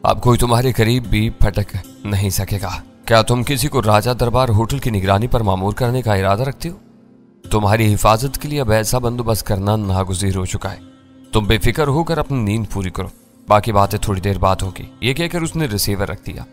अब कोई तुम्हारे करीब भी फटक नहीं सकेगा। क्या तुम किसी को राजा दरबार होटल की निगरानी पर मामूर करने का इरादा रखते हो? तुम्हारी हिफाजत के लिए अब ऐसा बंदोबस्त करना नागुज़ीर हो चुका है। तुम बेफिक्र होकर अपनी नींद पूरी करो, बाकी बातें थोड़ी देर बाद होगी। ये कहकर उसने रिसीवर रख दिया।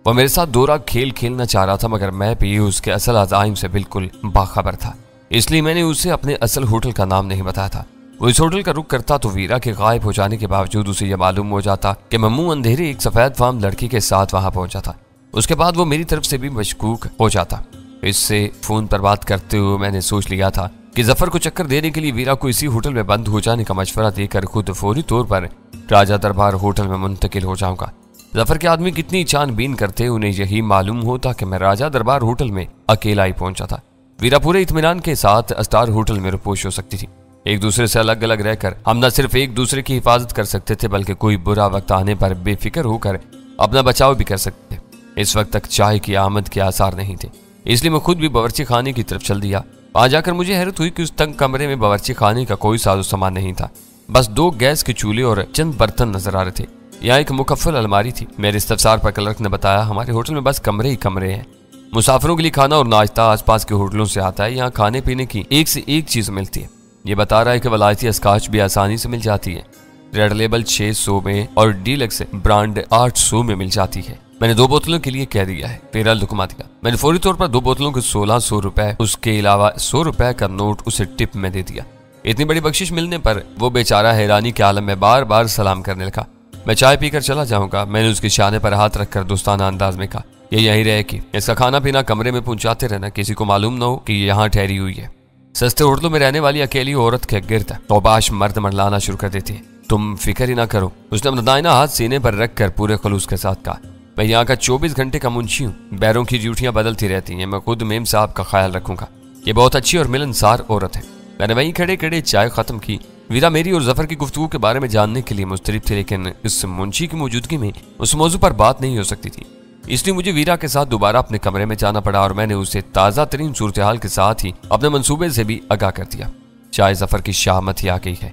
वह मेरे साथ दोहरा खेल खेलना चाह रहा था, मगर मैं भी उसके असल अज़ाइम से बिल्कुल बाखबर था। इसलिए मैंने उसे अपने असल होटल का नाम नहीं बताया था। वो इस होटल का रुख करता तो वीरा के गायब हो जाने के बावजूद उसे यह मालूम हो जाता कि मम्मू अंधेरे एक सफेद फार्म लड़की के साथ वहां पहुंचा था। उसके बाद वो मेरी तरफ से भी मशकूक हो जाता। इससे फोन पर बात करते हुए मैंने सोच लिया था कि जफर को चक्कर देने के लिए वीरा को इसी होटल में बंद हो जाने का मशवरा देकर खुद फौरी तौर पर राजा दरबार होटल में मुंतकिल हो जाऊंगा। जफर के आदमी कितनी छानबीन करते उन्हें यही मालूम होता कि मैं राजा दरबार होटल में अकेला ही पहुंचा था। वीरा पूरे इत्मीनान के साथ स्टार होटल में रुपोश हो सकती थी। एक दूसरे से अलग अलग रहकर हम न सिर्फ एक दूसरे की हिफाजत कर सकते थे, बल्कि कोई बुरा वक्त आने पर बेफिक्र होकर अपना बचाव भी कर सकते थे। इस वक्त तक चाय की आमद के आसार नहीं थे, इसलिए मैं खुद भी बावर्ची खाने की तरफ चल दिया। आज आकर मुझे हैरत हुई कि उस तंग कमरे में बावर्ची खाने का कोई साजो सामान नहीं था। बस 2 गैस के चूल्हे और चंद बर्तन नजर आ रहे थे। यहाँ एक मुकफ्फल अलमारी थी। मेरे इस्तफसार पर क्लर्क ने बताया, हमारे होटल में बस कमरे ही कमरे हैं। मुसाफिरों के लिए खाना और नाश्ता आसपास के होटलों से आता है। यहाँ खाने पीने की एक से एक चीज मिलती है। ये बता रहा है कि वलायती स्कॉच भी आसानी से मिल जाती है। रेड लेबल 600 में और डीलक्स ब्रांड 800 में मिल जाती है। मैंने 2 बोतलों के लिए कह दिया है। तेरा लुकमा दिया। मैंने फौरी तौर पर 2 बोतलों के 1600 रुपए, उसके अलावा 100 रुपए का नोट उसे टिप में दे दिया। इतनी बड़ी बख्शिश मिलने पर वो बेचारा हैरानी के आलम में बार बार सलाम करने लगा। मैं चाय पीकर चला जाऊंगा। मैंने उसके शाने पर हाथ रखकर दोस्ताना अंदाज में कहा, ये यहीं रहेगी। इसका खाना पीना कमरे में पहुंचाते रहना, किसी को मालूम न हो कि ये यहाँ ठहरी हुई है। सस्ते होटलों में रहने वाली अकेली औरत के गिर्द तौबाश मर्द मंडलाना शुरू कर देती है। तुम फिक्र ही ना करो। उसने अपना दाहिना हाथ सीने पर रखकर पूरे खलूस के साथ कहा, मैं यहाँ का 24 घंटे का मुंशी हूँ। बैरों की ड्यूटियां बदलती रहती हैं। मैं खुद मेम साहब का ख्याल रखूंगा। ये बहुत अच्छी और मिलनसार औरत है। मैंने वहीं खड़े खड़े चाय खत्म की। वीरा मेरी और जफर की गुफ्तगू के बारे में जानने के लिए मुस्तरिफ थे, लेकिन इस मुंशी की मौजूदगी में उस मौजू पर बात नहीं हो सकती थी। इसलिए मुझे वीरा के साथ दोबारा अपने कमरे में जाना पड़ा और मैंने उसे ताज़ा तरीन सूरत हाल के साथ ही अपने मंसूबे से भी आगाह कर दिया। चाय जफर की शामत ही आ गई है।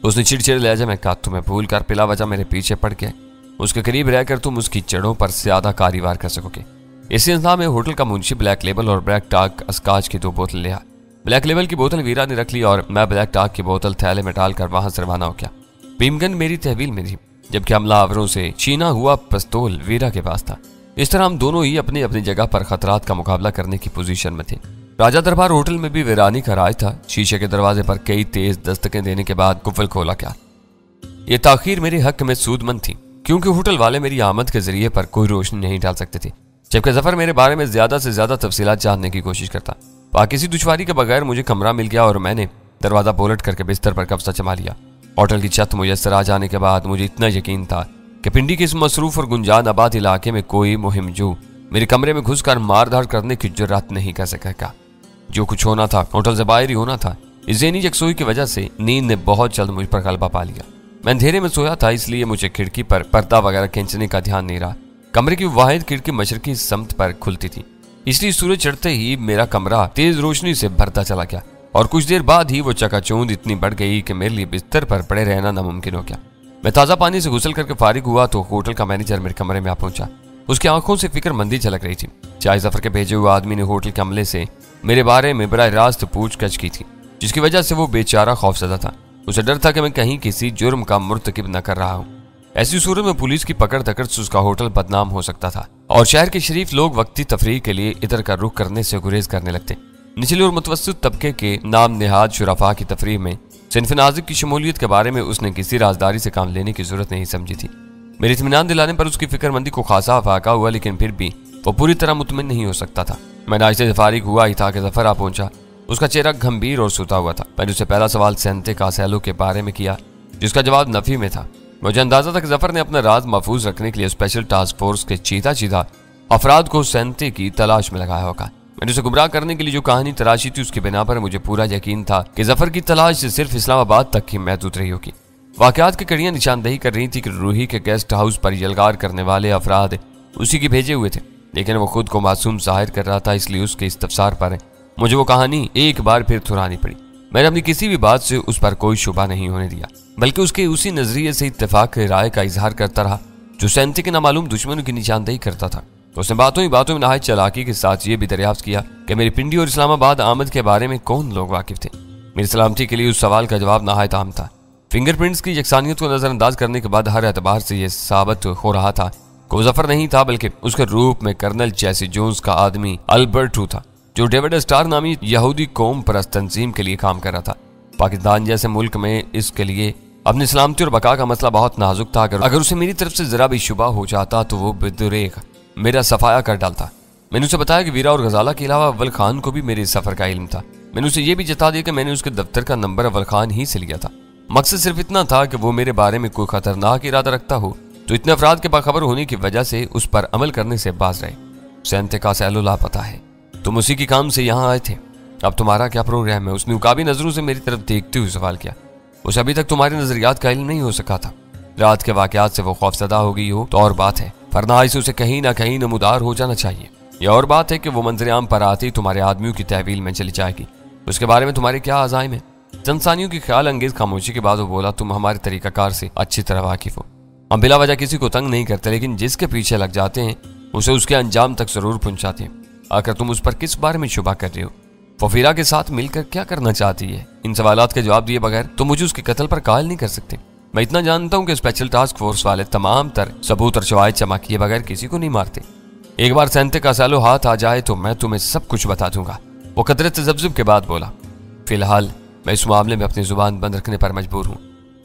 उसने चिड़चिड़े लहजे में कहा, तुम्हें भूल कर पिला वजह मेरे पीछे पड़ गया। उसके करीब रहकर तुम उसकी जड़ों पर ज्यादा कारीवार कर सकोगे। इसी इंतजाम में होटल का मुंशी ब्लैक लेबल और ब्लैक टाक स्कॉच की 2 बोतल ले आया। ब्लैक लेबल की बोतल वीरा ने रख ली और मैं ब्लैक टाक की बोतल थैले में डालकर वहां से रवाना हो गया। भीमगन मेरी तहवील में थी, जबकि हमलावरों से छीना हुआ पिस्तौल वीरा के पास था। इस तरह हम दोनों ही अपनी अपनी जगह पर खतरात का मुकाबला करने की पोजीशन में थे। राजा दरबार होटल में भी वीरानी का राज था। शीशे के दरवाजे पर कई तेज दस्तकें देने के बाद कुफल खोला गया। ये ताखीर मेरे हक में सूदमंद थी, क्योंकि होटल वाले मेरी आमद के जरिए पर कोई रोशनी नहीं डाल सकते थे, जबकि जफर मेरे बारे में ज्यादा से ज्यादा तफसीलात जानने की कोशिश करता। किसी दुश्वारी के बगैर मुझे कमरा मिल गया और मैंने दरवाजा पोलट करके बिस्तर पर कब्जा जमा लिया। होटल की छत मुयस्सर आ जाने के बाद मुझे इतना यकीन था कि पिंडी के इस मसरूफ और गुंजान आबाद इलाके में कोई मुहिमजू मेरे कमरे में घुसकर मारधाड़ करने की जुर्रत नहीं कर सकेगा। जो कुछ होना था होटल से बाहर ही होना था। इस ज़हनी यकसोई की वजह से नींद ने बहुत जल्द मुझ पर गलबा पा लिया। मैं अंधेरे में सोया था, इसलिए मुझे खिड़की पर पर्दा वगैरह खींचने का ध्यान नहीं रहा। कमरे की वाहिद खिड़की मशरकी समत पर खुलती थी, इसलिए सूरज चढ़ते ही मेरा कमरा तेज रोशनी से भरता चला गया और कुछ देर बाद ही वो चकाचौंध इतनी बढ़ गई कि मेरे लिए बिस्तर पर पड़े रहना नामुमकिन हो गया। मैं ताज़ा पानी से गुसल करके फारिग हुआ तो होटल का मैनेजर मेरे कमरे में आ पहुंचा। उसकी आंखों से फिक्रमंदी झलक रही थी। चाय जफर के भेजे हुए आदमी ने होटल के अमले से मेरे बारे में बराह रास्त पूछताछ की थी, जिसकी वजह से वो बेचारा खौफजदा था। उसे डर था कि मैं कहीं किसी जुर्म का मुर्तकिब न कर रहा हूँ। ऐसी सूरत में पुलिस की पकड़ दकड़ से उसका होटल बदनाम हो सकता था और शहर के शरीफ लोग वक्ती तफरीह के लिए इधर का रुख करने से गुरेज करने लगते। निचले और मुतवस्सित तबके के नाम नेहाद शुराफा की तफरीह में सिन्फ नाज़िक की शमूलियत के बारे में उसने किसी राजदारी से काम लेने की जरूरत नहीं समझी थी। मेरे इत्मीनान दिलाने पर उसकी फिक्रमंदी को खासा अफाका हुआ, लेकिन फिर भी वो पूरी तरह मुतमिन नहीं हो सकता था। मैं नाश्ते से फारिग हुआ ही था कि जफर आ पहुंचा। उसका चेहरा गंभीर और सुता हुआ था। मैंने उससे पहला सवाल सेंते कासेलो के बारे में किया, जिसका जवाब नफी में था। मुझे अंदाजा था कि जफर ने अपना राज महफूज रखने के लिए स्पेशल टास्क फोर्स के चीता अफराद को सेंते की तलाश में लगाया होगा। मैंने उसे गुमराह करने के लिए जो कहानी तराशी थी उसकी बिना पर मुझे पूरा यकीन था कि जफर की तलाश सिर्फ इस्लामाबाद तक ही महदूद रही होगी। वाकयात की कड़ियां निशानदही कर रही थी कि रूही के गेस्ट हाउस पर यलगार करने वाले अफराद उसी के भेजे हुए थे, लेकिन वो खुद को मासूम जाहिर कर रहा था, इसलिए उसके इस्तफसार पर मुझे वो कहानी एक बार फिर थुरानी पड़ी। मैंने अपनी किसी भी बात से उस पर कोई शुबा नहीं होने दिया, बल्कि उसके उसी नजरिए से इत्तेफाक राय का इजहार करता रहा जो सैंते के नामालूम दुश्मनों की निशानदेही करता था। तो उसने बातों ही बातों में नहायत चालाकी के साथ ये भी दरियाफ्त किया कि मेरी पिंडी और इस्लामाबाद आमद के बारे में कौन लोग वाकिफ थे। मेरी सलामती के लिए उस सवाल का जवाब नहायत आम था। फिंगरप्रिंट्स की यकसानियत को नजरअंदाज करने के बाद हर एतबार से यह साबित हो रहा था कि वो जफर नहीं था, बल्कि उसके रूप में कर्नल जैसी जोन्स का आदमी अल्बर्टो था, जो डेविड स्टार नामी यहूदी कौम परस्त तंजीम के लिए काम कर रहा था। पाकिस्तान जैसे मुल्क में इसके लिए अपनी सलामती और बका का मसला बहुत नाजुक था। अगर उसे मेरी तरफ से जरा भी शुबा हो जाता तो वो बेदरेग मेरा सफाया कर डालता। मैंने उसे बताया कि वीरा और गजाला के अलावा अव्वल खान को भी मेरे सफर का इल्म था। मैंने उसे यह भी जता दिया कि मैंने उसके दफ्तर का नंबर अव्वल खान ही से लिया था। मकसद सिर्फ इतना था कि वो मेरे बारे में कोई खतरनाक इरादा रखता हो तो इतने अफराद के बाखबर होने की वजह से उस पर अमल करने से बाज रहे। सैंते का सैलो लापता है, तुम उसी की काम से यहाँ आए थे, अब तुम्हारा क्या प्रोग्राम है? उसने उकाबी नजरों से मेरी तरफ देखते हुए सवाल किया। उसे अभी तक तुम्हारे नजरियात का इल्म नहीं हो सका था। रात के वाकयात से वो खौफजदा हो गई हो तो और बात है, वरना इसे उसे कहीं ना कहीं नमूदार हो जाना चाहिए। यह और बात है कि वो मंजर आम पर आते ही तुम्हारे आदमियों की तहवील में चली जाएगी। उसके बारे में तुम्हारे क्या अज़ाइम है? चंद सानियों की ख्याल अंगेज खामोशी के बाद वो बोला, तुम हमारे तरीकाकार से अच्छी तरह वाकिफ हो। हम बिला वजह किसी को तंग नहीं करते, लेकिन जिसके पीछे लग जाते हैं उसे उसके अंजाम तक जरूर पहुंचाते हैं। आखिर तुम उस पर किस बारे में शुबा कर रहे हो? फफीरा के साथ मिलकर क्या करना चाहती है? इन सवालात के जवाब दिए बगैर तुम मुझे उसके कत्ल पर कायल नहीं कर सकते। मैं इतना जानता हूं कि स्पेशल टास्क फोर्स वाले तमाम तर सबूत और शवाहिद जमा किए बगैर किसी को नहीं मारते। एक बार सैंते का सैलो हाथ आ जाए तो मैं तुम्हें सब कुछ बता दूंगा। वो कदरत तजब्जुब के बाद बोला, फिलहाल मैं इस मामले में अपनी जुबान बंद रखने पर मजबूर हूँ।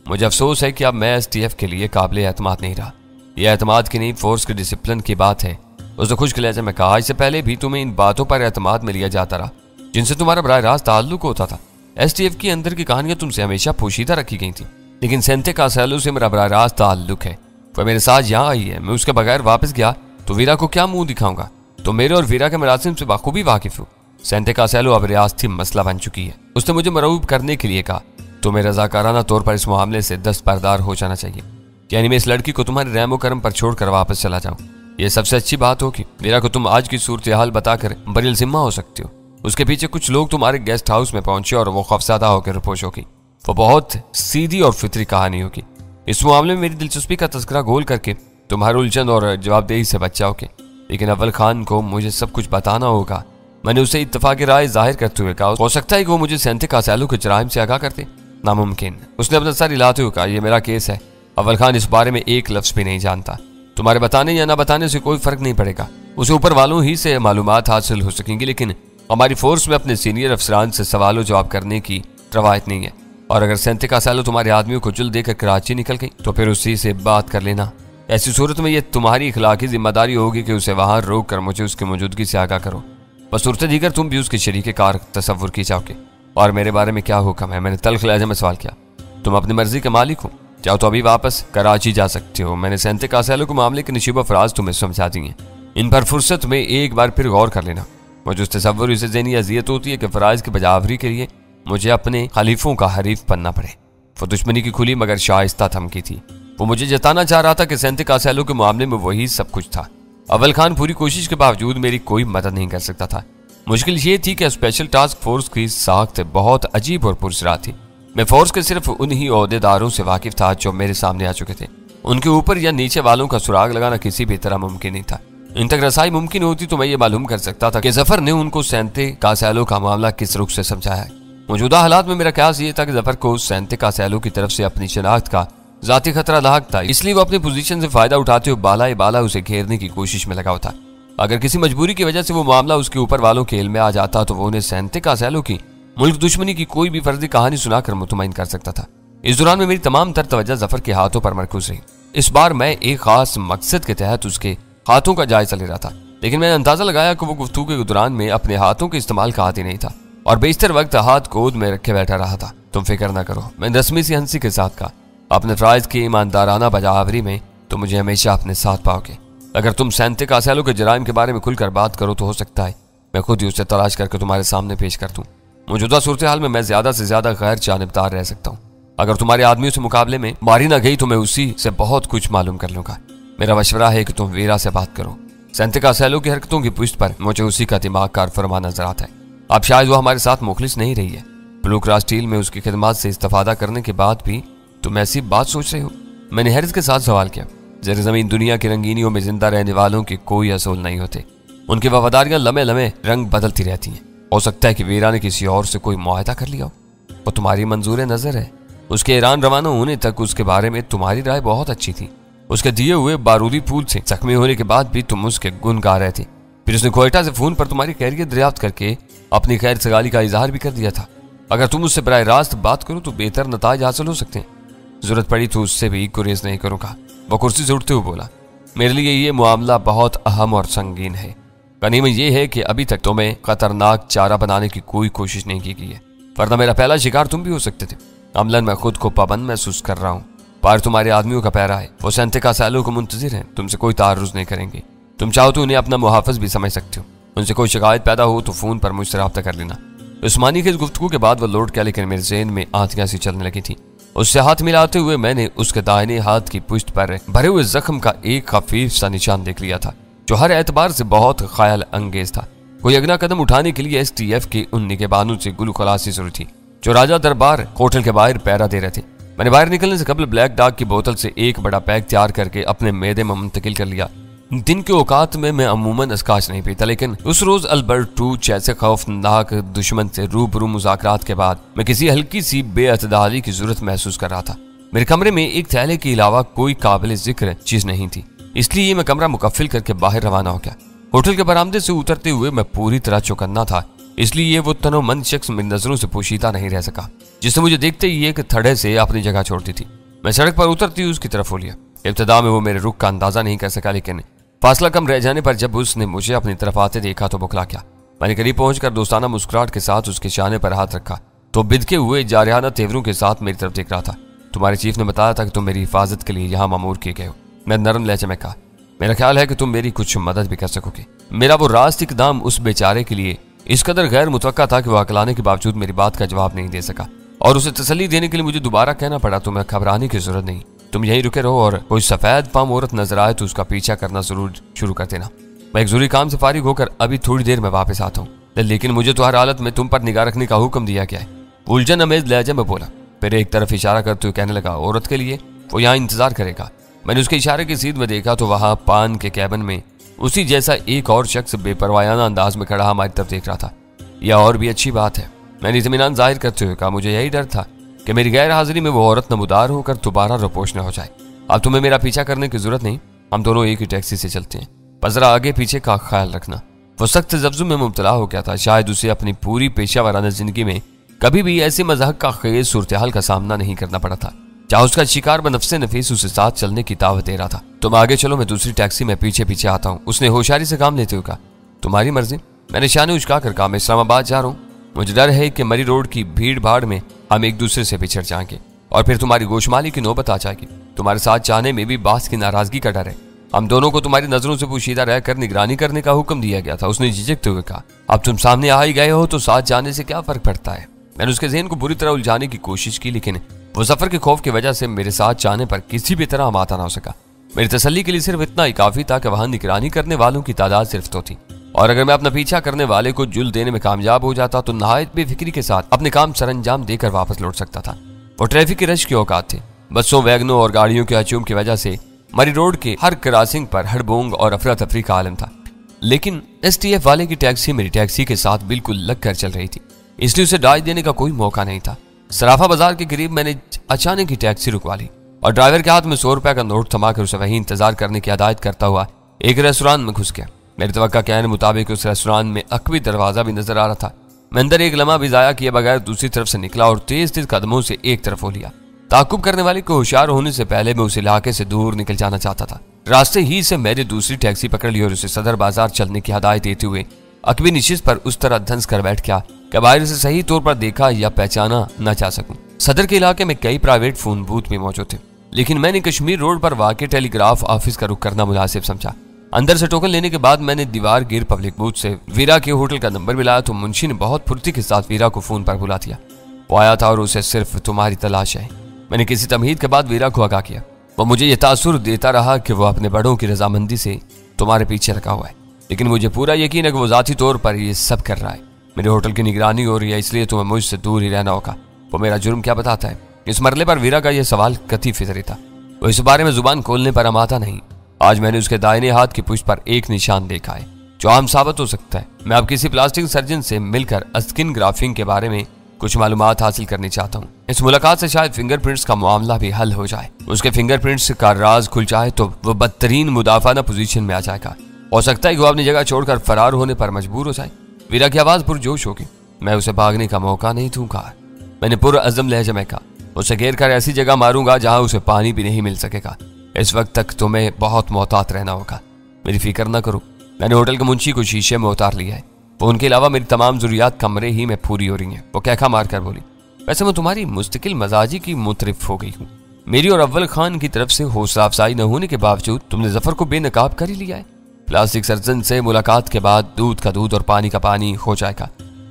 मुझे अफसोस है कि अब मैं STF के लिए काबिल एतमाद नहीं रहा। यह एतमाद की नहीं, फोर्स के डिसिप्लिन की बात है। उसने खुश्क लहजे में कहा, इससे पहले भी तुम्हें इन बातों पर एतमाद में लिया जाता रहा जिनसे तुम्हारा बराह रास्त ताल्लुक होता था। STF की अंदर की कहानियां तुमसे हमेशा पोशीदा रखी गई थी, लेकिन सैंते का सैलो से मेरा बराह रास्त ताल्लुक है। वह मेरे साथ यहाँ आई है, मैं उसके बगैर वापस गया तो वीरा को क्या मुंह दिखाऊंगा? तो मेरे और वीरा के मरासिम से बाखूबी वाकिफ हूँ। सैंते का सैलो अब रियासती मसला बन चुकी है। उसने मुझे मरऊब करने के लिए कहा, तुम्हें रजाकाराना तौर पर इस मामले से दस्तबरदार हो जाना चाहिए, यानी मैं इस लड़की को तुम्हारे रहमो करम पर छोड़कर वापस चला जाऊं। यह सबसे अच्छी बात होगी। वीरा को तुम आज की सूरत हाल बताकर बरिल जिम्मा हो सकते हो। उसके पीछे कुछ लोग तुम्हारे गेस्ट हाउस में पहुंचे और वो खौफज़दा होकर रुपोश होगी। वो बहुत सीधी और फितरी कहानी होगी। इस मामले में मेरी दिलचस्पी का तस्करा गोल करके तुम्हारे उलझन और जवाबदेही से बचाओगे, लेकिन अव्वल खान को मुझे सब कुछ बताना होगा। मैंने उसे इत्तेफाक राय जाहिर करते हुए कहा, हो सकता है कि वो मुझे सैंते का सैलो के जराइम से आगाह करते। नामुमकिन। उसने अपना सर हिलाते हुए कहा, यह मेरा केस है। अव्वल खान इस बारे में एक लफ्ज भी नहीं जानता। तुम्हारे बताने या ना बताने से कोई फर्क नहीं पड़ेगा। उसे ऊपर वालों ही से मालूमात हासिल हो सकेंगी, लेकिन हमारी फोर्स में अपने सीनियर अफसरान से सवालों जवाब करने की रवायत नहीं है। और अगर सैंते का सैलो तुम्हारे आदमियों को जुल देकर कराची निकल गई तो फिर उसी से बात कर लेना। ऐसी सूरत में यह तुम्हारी इखलाकी जिम्मेदारी होगी कि उसे वहां रोक कर मुझे उसकी मौजूदगी से आगाह करो। बस सूरत दीगर तुम भी उसके शरीक कार तस्वुर की जाओगे। और मेरे बारे में क्या हुक्म है? मैंने तल्ख लहजे में सवाल किया। तुम अपनी मर्जी के मालिक हो, चाहो तो अभी वापस कराची जा सकते हो। मैंने सैंते का सैलो को मामले के नशीब फराज तुम्हें समझा दी हैं। इन पर फुर्सत में एक बार फिर गौर कर लेना। मुझे उस तस्वुर से ज़हनी अजियत होती है कि फराज की बजावरी के लिए मुझे अपने खलीफों का हरीफ बनना पड़े। वो दुश्मनी की खुली मगर शाइस्ता धमकी थी। वो मुझे जताना चाह रहा था कि सैंते का सैलो के मामले में वही सब कुछ था। अव्वल खान पूरी कोशिश के बावजूद मेरी कोई मदद नहीं कर सकता था। मुश्किल ये थी कि स्पेशल टास्क फोर्स की साख्त बहुत अजीब और पुरसरार थी। मैं फोर्स के सिर्फ उन्हीं ओहदेदारों से वाकिफ था जो मेरे सामने आ चुके थे। उनके ऊपर या नीचे वालों का सुराग लगाना किसी भी तरह मुमकिन नहीं था। इन तक रसाई मुमकिन होती तो मैं ये मालूम कर सकता था कि जफर ने उनको सैंते का सैलो का मामला किस रुख से समझाया है। मौजूदा हालात में मेरा ख्याल ये था कि जफर को सैंते का सैलो की तरफ से अपनी शनाख्त का जाती खतरा लाक था, इसलिए वो अपनी पोजीशन से फायदा उठाते हुए बाला बाला उसे घेरने की कोशिश में लगा हुआ था। अगर किसी मजबूरी की वजह से वो मामला उसके ऊपर वालों के इल्म में आ जाता तो वो उन्हें सैंते का सैलो की मुल्क दुश्मनी की कोई भी फर्जी कहानी सुनाकर मुतमईन कर सकता था। इस दौरान में मेरी तमाम तर तवज्जो जफर के हाथों पर मरकूज रही। इस बार मैं एक खास मकसद के तहत उसके हाथों का जायजा ले रहा था, लेकिन मैंने अंदाजा लगाया कि वो गुफ्तगू के दौरान में अपने हाथों के इस्तेमाल का आदी नहीं था और बेशतर वक्त हाथ गोद में रखे बैठा रहा था। तुम फिक्र ना करो, मैंने रस्मी सी हंसी के साथ कहा, अपने फराइज की ईमानदाराना बजावरी में तो मुझे हमेशा अपने साथ पाओगे। अगर तुम सैंते का सैलो के जराइम के बारे में खुलकर बात करो तो हो सकता है मैं खुद ही उसे तलाश करके तुम्हारे सामने पेश कर दूं। मौजूदा सूरत हाल में मैं ज्यादा से ज्यादा गैर जानिबदार रह सकता हूँ। अगर तुम्हारे आदमियों से मुकाबले में मारी ना गई तो मैं उसी से बहुत कुछ मालूम कर लूंगा। मेरा मशवरा है कि तुम वीरा से बात करो। सैंते का सैलो की हरकतों की पुष्ट पर मुझे उसी का दिमाग कार फरमा नजर आता है। अब शायद वो हमारे साथ मुखलिस नहीं रही है। ब्लू क्रॉस टील में उसकी खिदमत से इस्तेफादा करने के बाद भी तुम ऐसी बात सोच रहे हो? मैंने हैरिस के साथ सवाल किया। ज़र ज़मीन दुनिया की रंगीनियों में जिंदा रहने वालों के कोई असूल नहीं होते। उनकी वफादारियां लम्हे लम्हे रंग बदलती रहती हैं। हो सकता है कि वीरा ने किसी और से कोई मुआहदा कर लिया हो। वो तुम्हारी मंजूर नजर है। उसके ईरान रवाना होने तक उसके बारे में तुम्हारी राय बहुत अच्छी थी। उसके दिए हुए बारूदी फूल से जख्मी होने के बाद भी तुम उसके गुण गा रहे थे। फिर उसने कोयटा से फोन पर तुम्हारी खैरियत दरियाफ्त करके अपनी खैर सगाली का इजहार भी कर दिया था। अगर तुम उससे बराह रास्त बात करो तो बेहतर नताज हासिल हो सकते हैं। जरूरत पड़ी तो उससे भी गुरेज नहीं करूंगा। वो कुर्सी से उठते हुए बोला, मेरे लिए ये मामला बहुत अहम और संगीन है। गनीमत यह है कि अभी तक तुम्हें खतरनाक चारा बनाने की कोई कोशिश नहीं की गई है, वरना मेरा पहला शिकार तुम भी हो सकते थे। अमलन मैं खुद को पाबंद महसूस कर रहा हूँ। पार तुम्हारे आदमियों का पैरा है। वो सेंटिका सैलो को मुंतजिर हैं। तुमसे कोई तारुज नहीं करेंगे। तुम चाहो तो उन्हें अपना मुहाफिज भी समझ सकते हो। उनसे कोई शिकायत पैदा हो तो फोन पर मुझसे राब्ता कर लेना। उस्मानी के इस गुफ्तगू के बाद वह लौट गया, लेकिन मेरे ज़हन में आंतियां सी चलने लगी थी। उससे हाथ मिलाते हुए मैंने उसके दाहिने हाथ की पुश्त पर भरे हुए जख्म का एक खफीफ सा निशान देख लिया था, जो हर एतबार से बहुत ख्याल अंगेज था। कोई अगला कदम उठाने के लिए STF के उन निगहबानों से गुलू खलासी जरूरी थी, जो राजा दरबार होटल के बाहर पैरा दे रहे थे। मैंने बाहर निकलने से कबल ब्लैक डॉग की बोतल से एक बड़ा पैक तैयार करके अपने मेदे में मुंतकिल कर लिया। दिन के औकात में मैं अमूमन अस्काच नहीं पीता, लेकिन उस रोज अल्बर्टो जैसे खौफनाक दुश्मन से रूबरू मुज़ाकरात के बाद मैं किसी हल्की सी बेअतदाली की जरूरत महसूस कर रहा था। मेरे कमरे में एक थैले के अलावा कोई काबिल जिक्र चीज नहीं थी, इसलिए मैं कमरा मुकफ्फिल करके बाहर रवाना हो गया। होटल के बरामदे से उतरते हुए मैं पूरी तरह चौकन्ना था, इसलिए वो तनोमंद शख्स मेरी नजरों से पोशीदा नहीं रह सका, जिसने मुझे देखते ही एक थड़े से अपनी जगह छोड़ दी थी। मैं सड़क पर उतरती हुई उसकी तरफ हो लिया। इब्तिदा में वो मेरे रुख का अंदाजा नहीं कर सका, लेकिन फासला कम रह जाने पर जब उसने मुझे अपनी तरफ आते देखा तो बुखला गया। मैंने करीब पहुंचकर दोस्ताना मुस्कुराहट के साथ उसके शाने पर हाथ रखा तो बिदके हुए जारियाना तेवरों के साथ मेरी तरफ देख रहा था। तुम्हारे चीफ ने बताया था कि तुम मेरी हिफाजत के लिए यहाँ मामूर किए गए हो। मैं नरम लहजे में कहा, मेरा ख्याल है कि तुम मेरी कुछ मदद भी कर सकोगे। मेरा वो रास्त इकदाम उस बेचारे के लिए इस कदर गैर मुतवक्का था कि वह अकलाने के बावजूद मेरी बात का जवाब नहीं दे सका, और उसे तसल्ली देने के लिए मुझे दोबारा कहना पड़ा, तुम्हें घबराने की जरूरत नहीं, तुम यहीं रुके रहो और कोई सफेद पाम औरत नजर आए तो उसका पीछा करना जरूर शुरू कर देना। मैं एक जरूरी काम से फारिग होकर अभी थोड़ी देर में वापस आता हूँ, लेकिन मुझे तो हर हालत में तुम पर निगाह रखने का हुक्म दिया गया है। उलझन अमेज लहजे में बोला। फिर एक तरफ इशारा करते हुए कहने लगा, औरत के लिए वो यहाँ इंतजार करेगा। मैंने उसके इशारे की सीध में देखा तो वहां पान के कैबिन में उसी जैसा एक और शख्स बेपरवायाना अंदाज में खड़ा हमारी तरफ देख रहा था। यह और भी अच्छी बात है, मैंने इत्मीनान जाहिर करते हुए कहा। मुझे यही डर था कि मेरी गैर हाजिरी में वो औरत नमूदार होकर दोबारा रोपोश न हो जाए। अब तुम्हें मेरा पीछा करने की जरूरत नहीं, हम दोनों एक ही टैक्सी से चलते हैं, पर जरा आगे पीछे का ख्याल रखना। वो सख्त जफ्जू में मुब्तला हो गया था। शायद उसे अपनी पूरी पेशा वाराना जिंदगी में कभी भी ऐसे मजाक का खेज सूरत-ए-हाल का सामना नहीं करना पड़ा था, जहाँ उसका शिकार बनफ्से नफीस उसे साथ चलने की दावत दे रहा था। तुम आगे चलो, मैं दूसरी टैक्सी में पीछे पीछे आता हूँ, उसने होशियारी से काम लेते हुए कहा। तुम्हारी मर्जी, मैंने शाने उचका कर कहा। मैं इस्लामाबाद जा रहा हूँ, मुझे डर है कि मरी रोड की भीड़ भाड़ में हम एक दूसरे से बिछड़ जाएंगे और फिर तुम्हारी गोशमाली की नौबत आ जाएगी। तुम्हारे साथ जाने में भी बास की नाराजगी का डर है। हम दोनों को तुम्हारी नजरों से पोशीदा रहकर निगरानी करने का हुक्म दिया गया था, उसने झिझकते हुए कहा। अब तुम सामने आ ही गए हो तो साथ जाने से क्या फर्क पड़ता है। मैंने उसके ज़हन को बुरी तरह उलझाने की कोशिश की, लेकिन वो सफर के खौफ की वजह से मेरे साथ जाने पर किसी भी तरह माता ना हो सका। मेरी तसल्ली के लिए सिर्फ इतना ही काफी था कि वहां निगरानी करने वालों की तादाद सिर्फ तो थी, और अगर मैं अपना पीछा करने वाले को जुल देने में कामयाब हो जाता तो नहायत बेफिक्री के साथ अपने काम सरंजाम देकर वापस लौट सकता था। वो ट्रैफिक की रश के औकात थे। बसों, वैगनों और गाड़ियों के हजूम की वजह से मरी रोड के हर क्रॉसिंग पर हड़बोंग और अफरा तफरी का आलम था, लेकिन STF वाले की टैक्सी मेरी टैक्सी के साथ बिल्कुल लग कर चल रही थी, इसलिए उसे डाज देने का कोई मौका नहीं था। सराफा बाजार के करीब मैंने अचानक ही टैक्सी रुकवा ली और ड्राइवर के हाथ में 100 रुपए का नोट थमाकर उसे वहीं इंतजार करने की हिदायत करता हुआ एक रेस्टोरेंट में घुस गया। मेरे तवक्का कहने मुताबिक उस रेस्टोरेंट में अकबी दरवाजा भी नजर आ रहा था। मैं अंदर एक लम्हा भी जाया किए बगैर दूसरी तरफ से निकला और तेज तेज कदमों से एक तरफ हो लिया। ताकुब करने वाले को होशियार होने से पहले मैं उस इलाके से दूर निकल जाना चाहता था। रास्ते ही से मैंने दूसरी टैक्सी पकड़ ली और उसे सदर बाजार चलने की हिदायत देते हुए अकबी निशिस्त पर उस तरह धंस कर बैठ गया कि बाहर से सही तौर पर देखा या पहचाना न जा सकूं। सदर के इलाके में कई प्राइवेट फोन बूथ भी मौजूद थे, लेकिन मैंने कश्मीर रोड पर वाक़ टेलीग्राफ ऑफिस का रुख करना मुनासिब समझा। अंदर से टोकन लेने के बाद मैंने दीवार गिर पब्लिक बूथ से वीरा के होटल का नंबर मिलाया तो मुंशी ने बहुत फुर्ती के साथ वीरा को फोन पर बुला दिया। वो आया था और उसे सिर्फ तुम्हारी तलाश है। मैंने किसी तमहीद के बाद वीरा को आगाह किया। वो मुझे ये तासुर देता रहा कि वो अपने बड़ों की रजामंदी से तुम्हारे पीछे रखा हुआ है, लेकिन मुझे पूरा यकीन है कि वो जाती तौर पर ये सब कर रहा है। मेरे होटल की निगरानी हो रही है, इसलिए तुम्हें मुझसे दूर ही रहना होगा। वो मेरा जुर्म क्या बताता है। इस मरले पर वीरा का यह सवाल कती फितरी था। वो इस बारे में जुबान खोलने पर अमाता नहीं। आज मैंने उसके दाहिने हाथ की पुष्ट पर एक निशान देखा है जो आम साबित हो सकता है। मैं अब किसी प्लास्टिक सर्जन से मिलकर स्किन ग्राफ्टिंग के बारे में कुछ मालूमात हासिल करनी चाहता हूँ। इस मुलाकात से शायद फिंगरप्रिंट्स का मामला भी हल हो जाए। उसके फिंगरप्रिंट्स का राज खुल जाए तो वो बदतरीन मुदाफाना पोजीशन में आ जाएगा। हो सकता है कि वो अपनी जगह छोड़कर फरार होने पर मजबूर हो जाए। वीरा की आवाज पुरजोश होगी। मैं उसे भागने का मौका नहीं दूंगा। मैंने पुरअज़म लहजे में कहा, उसे घेर कर ऐसी जगह मारूंगा जहां उसे पानी भी नहीं मिल सकेगा। इस वक्त तक तुम्हें बहुत मोहतात रहना होगा। मेरी फिक्र न करो, मैंने होटल के मुंशी को शीशे में उतार लिया है। वो उनके अलावा मेरी तमाम जरूरियात कमरे ही में पूरी हो रही हैं। वो कहका मार कर बोली, वैसे मैं तुम्हारी मुस्तकिल मजाजी की मुतरिफ हो गई हूँ। मेरी और अव्वल खान की तरफ से हौसला अफजाई न होने के बावजूद तुमने जफर को बेनकाब कर ही लिया है। प्लास्टिक सर्जन से मुलाकात के बाद दूध का दूध और पानी का पानी हो जाएगा।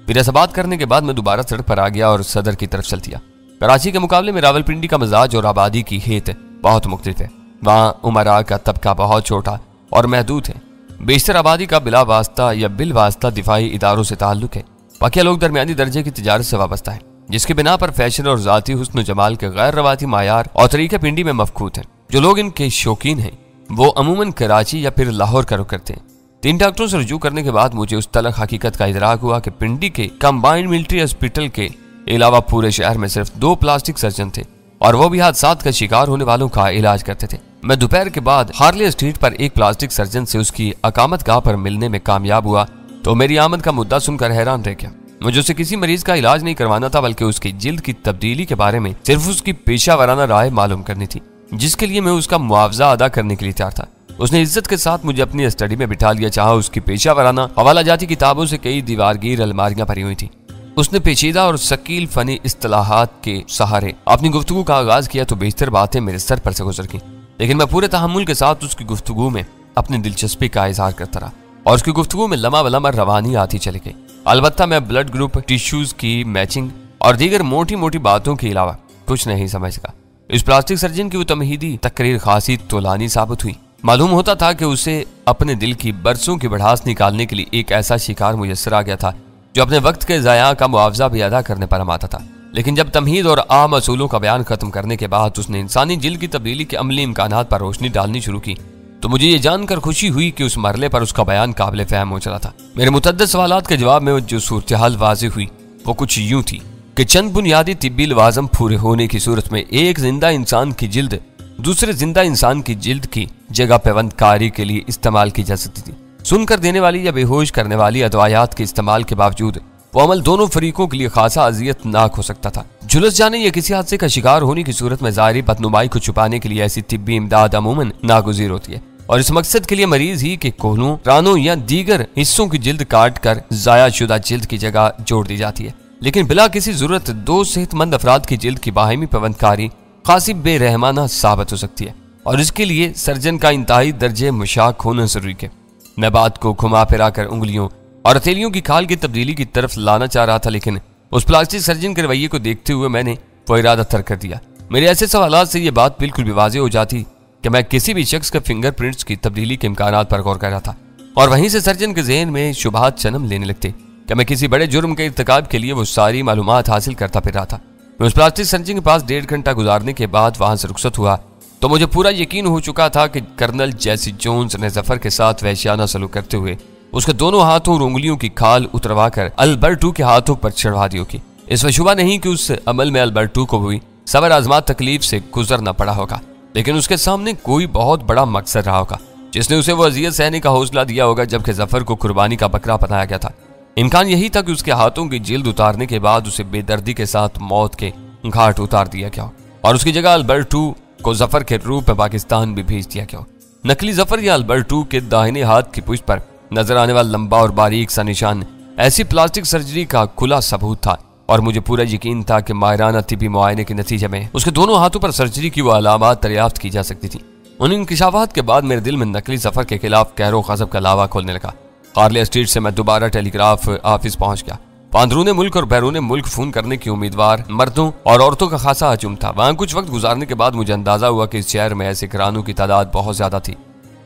वीरा से बात करने के बाद मैं दोबारा सड़क पर आ गया और सदर की तरफ चल दिया। कराची के मुकाबले में रावलपिंडी का मिजाज और आबादी की हेत बहुत मुख्तलिफ है। वहाँ उमरा का तबका बहुत छोटा और महदूद है। बेशतर आबादी का बिला वास्ता या बिल वास्ता दिफाई इदारों से ताल्लुक है। बाकी लोग दरमियानी दर्जे की तिजारत से वाबस्ता है, जिसकी बिना पर फैशन और जाती हुस्न जमाल के गैर रवाती मायार और तरीके पिंडी में मफकूत है। जो लोग इनके शौकीन हैं वो अमूमन कराची या फिर लाहौर का रुख करते हैं। 3 डॉक्टरों से रुजू करने के बाद मुझे उस तलख हकीकत का इदराक हुआ कि पिंडी के कंबाइंड मिलिट्री हॉस्पिटल के अलावा पूरे शहर में सिर्फ 2 प्लास्टिक सर्जन थे और वो भी हादसात का शिकार होने वालों का इलाज करते थे। मैं दोपहर के बाद हार्ले स्ट्रीट पर एक प्लास्टिक सर्जन से उसकी अकामत गाह पर मिलने में कामयाब हुआ तो मेरी आमद का मुद्दा सुनकर हैरान रह गया। मुझे उससे किसी मरीज का इलाज नहीं करवाना था, बल्कि उसकी जिल्द की तब्दीली के बारे में सिर्फ उसकी पेशा वाराना राय मालूम करनी थी, जिसके लिए मैं उसका मुआवजा अदा करने के लिए तैयार था। उसने इज्जत के साथ मुझे अपनी स्टडी में बिठा लिया, जहां उसकी पेशा वाराना हवाला जाती किताबों से कई दीवारगीर अलमारियां भरी हुई थी। उसने पेचीदा और शकील फनी इस्तिलाहात के सहारे अपनी गुफ्तगू का आगाज किया तो बेशतर बातें मेरे सर पर से गुजर गईं, लेकिन मैं पूरे तहम्मुल के साथ उसकी गुफ्तगू में अपनी दिलचस्पी का इजहार करता रहा और उसकी गुफ्तगू में लम्हा बलम्हा रवानी आती चली गई। अलबत्ता मैं ब्लड ग्रुप, टिश्यूज की मैचिंग और दीगर मोटी मोटी बातों के अलावा कुछ नहीं समझ सका। इस प्लास्टिक सर्जन की वो तमहीदी तकरीर खासी तोलानी साबित हुई। मालूम होता था कि उसे अपने दिल की बरसों की बढ़ास निकालने के लिए एक ऐसा शिकार मुयस्सर आ गया था जो अपने वक्त के ज़ाया का मुआवजा भी अदा करने पर अमाता था। लेकिन जब तमहीद और आम असूलों का बयान खत्म करने के बाद उसने इंसानी जिल्द की तब्दीली के अमली इम्कानात पर रोशनी डालनी शुरू की तो मुझे ये जानकर खुशी हुई कि उस मरले पर उसका बयान काबिल फहम हो चला था। मेरे मुतअद्दिद सवालात के जवाब में जो सूरत हाल वाज़ेह हुई वो कुछ यूं थी कि चंद बुनियादी तिब्बी लवाज़म पूरे होने की सूरत में एक जिंदा इंसान की जिल्द दूसरे जिंदा इंसान की जिल्द की जगह पेवंद कारी के लिए इस्तेमाल की जा सकती थी। सुनकर देने वाली या बेहोश करने वाली अदवायात के इस्तेमाल के बावजूद वो अमल दोनों फरीकों के लिए खासा अजियतनाक हो सकता था। झुलस जाने या किसी हादसे का शिकार होने की सूरत में ज़ाहिरी बदनुमाई को छुपाने के लिए ऐसी तिब्बी इमदाद अमूमन नागुज़ीर होती है और इस मकसद के लिए मरीज ही के कोहनों, रानों या दीगर हिस्सों की जिल्द काट कर ज़ाया शुदा जिल्द की जगह जोड़ दी जाती है। लेकिन बिला किसी जरूरत 2 सेहतमंद अफराद की जिल्द की बाहिमी पेवंदकारी खासी बेरहमाना साबित हो सकती है और इसके लिए सर्जन का इंतहाई दर्जे मुशाक होना जरूरी है। मैं बात को घुमा फिरा कर उंगलियों और हथेलियों की खाल की तब्दीली की तरफ लाना चाह रहा था, लेकिन उस प्लास्टिक सर्जन के रवैये को देखते हुए मैंने वो इरादा तर्क कर दिया। मेरे ऐसे सवालात से ये बात बिल्कुल भी वाज़ेह हो जाती कि मैं किसी भी शख्स के फिंगरप्रिंट्स की तब्दीली के इम्कानात पर गौर कर रहा था और वहीं से सर्जन के जहन में शुबहात जन्म लेने लगते कि मैं किसी बड़े जुर्म के इर्तिकाब के लिए वो सारी मालूमात हासिल करता फिर रहा था। मैं उस प्लास्टिक सर्जन के पास 1.5 घंटा गुजारने के बाद वहां से रुखसत हुआ तो मुझे पूरा यकीन हो चुका था कि कर्नल जैसी जोन्स ने जफर के साथ वहशियाना सलूक करते हुए उसके दोनों हाथों और उंगलियों की खाल उतरवा कर अल्बर्टो के हाथों पर चढ़वा दी होगी। इस शुबा नहीं कि उस अमल में अल्बर्टो को भी सबर आजमात तकलीफ से गुजरना पड़ा होगा, लेकिन उसके सामने कोई बहुत बड़ा मकसद रहा होगा जिसने उसे वो अजियत सहने का हौसला दिया होगा, जबकि जफर को कुर्बानी का बकरा बनाया गया था। इम्कान यही था कि उसके हाथों की जिल्द उतारने के बाद उसे बेदर्दी के साथ मौत के घाट उतार दिया गया और उसकी जगह अल्बर्टो को जफर के रूप में पाकिस्तान भी भेज दिया गया। नकली जफर या अल्बर्टो के दाहिने हाथ की पुष्ट पर नजर आने वाला लंबा और बारीक सा निशान ऐसी प्लास्टिक सर्जरी का खुला सबूत था और मुझे पूरा यकीन था कि माहिराना तिब्बी मुआयने के नतीजे में उसके दोनों हाथों पर सर्जरी की वो अलामात दरियाफ्त की जा सकती थी। उन इंकिशाफात के बाद मेरे दिल में नकली जफर के खिलाफ कहरो खजब का लावा खोलने लगा। हार्ले स्ट्रीट से मैं दोबारा टेलीग्राफ ऑफिस पहुंच गया। अंदरून मुल्क और बैरून मुल्क फोन करने की उम्मीदवार मर्दों और औरतों का खासा हजूम था। वहां कुछ वक्त गुजारने के बाद मुझे अंदाजा हुआ कि इस शहर में ऐसे घरानों की तादाद बहुत ज्यादा थी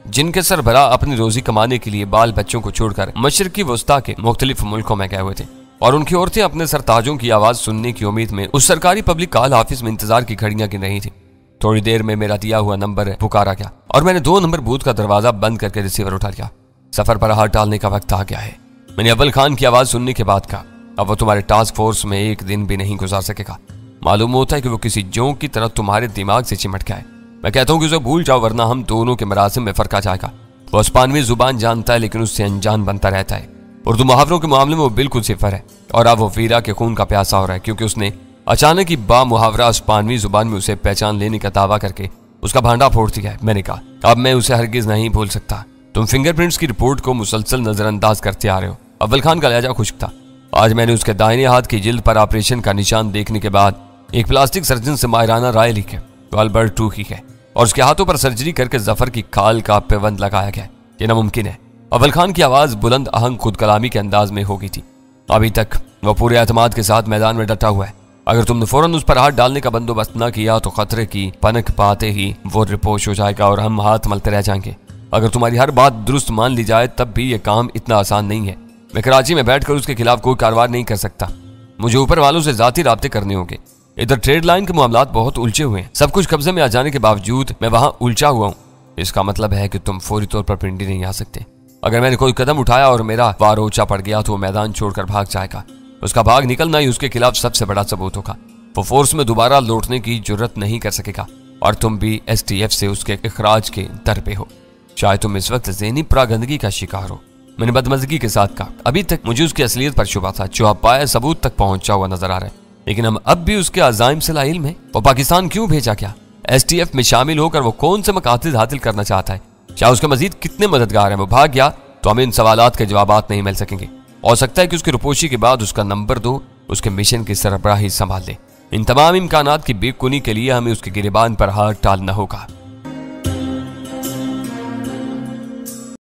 जिनके सरबरा अपनी रोजी कमाने के लिए बाल बच्चों को छोड़कर मशरकी वस्ता के मुख्तलिफ मुल्कों में गए हुए थे और उनकी औरतें अपने सरताजों की आवाज सुनने की उम्मीद में उस सरकारी पब्लिक कॉल ऑफिस में इंतजार की घड़ियां गिन रही थी। थोड़ी देर में मेरा दिया हुआ नंबर पुकारा गया और मैंने 2 नंबर बूथ का दरवाजा बंद करके रिसीवर उठा लिया। सफर पर हाथ डालने का वक्त आ गया है। मैंने अव्वल खान की आवाज सुनने के बाद कहा, अब वो तुम्हारे टास्क फोर्स में एक दिन भी नहीं गुजार सकेगा। मालूम होता है कि वो किसी जोंक की तरह तुम्हारे दिमाग से चिमट गया है। मैं कहता हूँ कि उसे भूल जाओ, वरना हम दोनों के मरासिम में फर्क आ जाएगा। वो स्पेनिश जुबान जानता है लेकिन उससे अनजान बनता रहता है। उर्दू मुहावरों के मामले में वो बिल्कुल सिफर है और अब वो वीरा के खून का प्यासा हो रहा है, क्योंकि उसने अचानक ही बा मुहावरा स्पेनिश जुबान में उसे पहचान लेने का दावा करके उसका भांडा फोड़ दिया है। मैंने कहा, अब मैं उसे हरगिज नहीं भूल सकता। तुम फिंगरप्रिंट्स की रिपोर्ट को मुसलसल नजरअंदाज करते आ रहे हो। अव्वल खान का लहजा खुश्क था। आज मैंने उसके दाहिने हाथ की जिल्द पर ऑपरेशन का निशान देखने के बाद एक प्लास्टिक सर्जन से माहिराना राय ली है, अल्बर्ट टू की है, और उसके हाथों पर सर्जरी करके जफर की खाल का पेबंद लगाया गया। ये नामुमकिन है। अव्वल खान की आवाज बुलंद आहंग खुद कलामी के अंदाज में हो गई थी। अभी तक वह पूरे एतमाद के साथ मैदान में डटा हुआ है। अगर तुमने फौरन उस पर हाथ डालने का बंदोबस्त न किया तो खतरे की पनक पाते ही वो रिपोश हो जाएगा और हम हाथ मलते रह जाएंगे। अगर तुम्हारी हर बात दुरुस्त मान ली जाए तब भी ये काम इतना आसान नहीं है। मैं कराची में बैठकर उसके खिलाफ कोई कार्रवाई नहीं कर सकता। मुझे ऊपर वालों से जाती राब्ते करने होंगे। इधर ट्रेड लाइन के मामलात बहुत उलझे हुए हैं। सब कुछ कब्जे में आ जाने के बावजूद मैं वहां उलझा हुआ हूँ। इसका मतलब है कि तुम फौरी तौर पर पिंडी नहीं आ सकते। अगर मैंने कोई कदम उठाया और मेरा वार ऊंचा पड़ गया तो वो मैदान छोड़कर भाग जाएगा। उसका भाग निकलना ही उसके खिलाफ सबसे बड़ा सबूत होगा। वो फोर्स में दोबारा लौटने की जुर्रत नहीं कर सकेगा और तुम भी STF से उसके इखराज के दर पे हो। शायद तुम इस वक्त ज़हनी प्रागंदगी का शिकार हो। मैंने बदमज़गी के साथ कहा। अभी तक मुझे उसकी असलियत पर शुबा था, जो अब पाए सबूत तक पहुंचा हुआ नजर आ रहा है, लेकिन हम अब भी उसके अज़ाइम से लाइल्म हैं। वो पाकिस्तान क्यों भेजा गया? STF में शामिल होकर वो कौन से मकासद हासिल करना चाहता है? क्या उसके मजीद कितने मददगार हैं? वो भाग गया तो हमें इन सवालात के जवाबात नहीं मिल सकेंगे। हो सकता है कि उसकी रुपोशी के बाद उसका नंबर 2 उसके मिशन की सरबराही संभाल ले। इन तमाम इम्कानात की बेकुनी के लिए हमें उसके गिरबान पर हाथ डालना होगा।